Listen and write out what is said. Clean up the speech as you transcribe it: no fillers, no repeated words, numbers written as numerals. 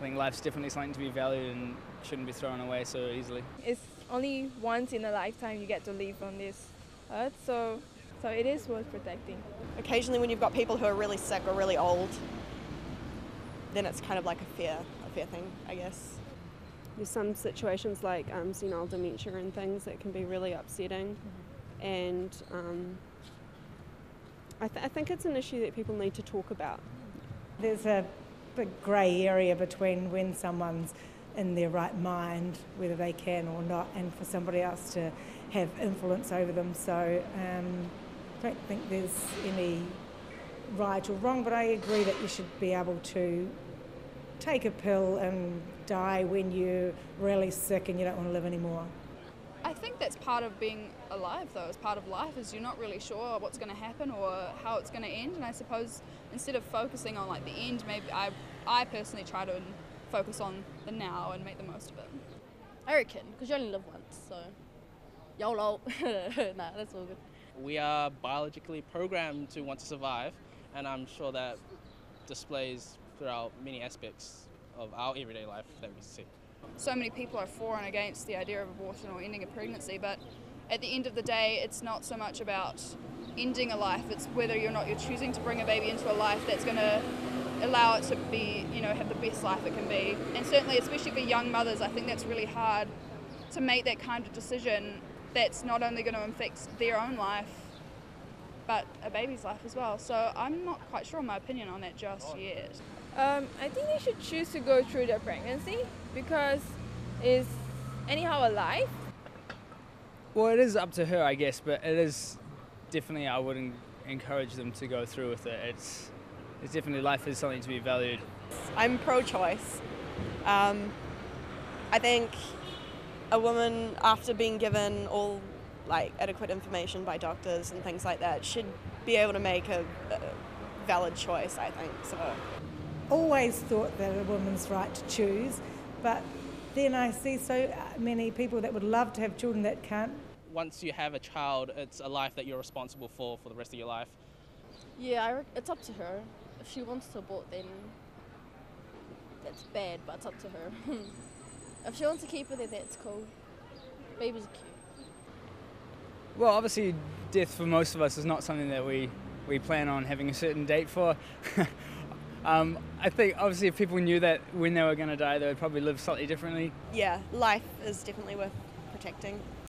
think life's definitely something to be valued and shouldn't be thrown away so easily. It's only once in a lifetime you get to live on this earth, so it is worth protecting. Occasionally when you've got people who are really sick or really old, then it's kind of like a fair thing, I guess. There's some situations like senile dementia and things that can be really upsetting, and I think it's an issue that people need to talk about. There's a big grey area between when someone's in their right mind, whether they can or not, and for somebody else to have influence over them. So I don't think there's any right or wrong, but I agree that you should be able to take a pill and die when you're really sick and you don't want to live anymore. I think that's part of being alive, though. As part of life is you're not really sure what's going to happen or how it's going to end, and I suppose instead of focusing on like the end, maybe I personally try to focus on the now and make the most of it. I reckon, because you only live once, so YOLO. Nah, that's all good. We are biologically programmed to want to survive, and I'm sure that displays throughout many aspects of our everyday life that we see. So many people are for and against the idea of abortion or ending a pregnancy, but at the end of the day, it's not so much about ending a life, it's whether or not you're choosing to bring a baby into a life that's going to allow it to be, have the best life it can be. And certainly, especially for young mothers, I think that's really hard to make that kind of decision that's not only going to affect their own life, but a baby's life as well. So I'm not quite sure on my opinion on that just yet. I think they should choose to go through their pregnancy because it's anyhow a life. Well, it is up to her, I guess, but it is definitely, I wouldn't encourage them to go through with it. It's definitely, life is something to be valued. I'm pro-choice. I think a woman, after being given all adequate information by doctors and things like that, should be able to make a valid choice, I think. So, Always thought that a woman's right to choose, but then I see so many people that would love to have children that can't. Once you have a child, it's a life that you're responsible for the rest of your life. Yeah, it's up to her. If she wants to abort, then that's bad, but it's up to her. If she wants to keep her, then that's cool. Babies are cute. Well, obviously, death for most of us is not something that we plan on having a certain date for. I think, obviously, if people knew that when they were going to die, they would probably live slightly differently. yeah, life is definitely worth protecting.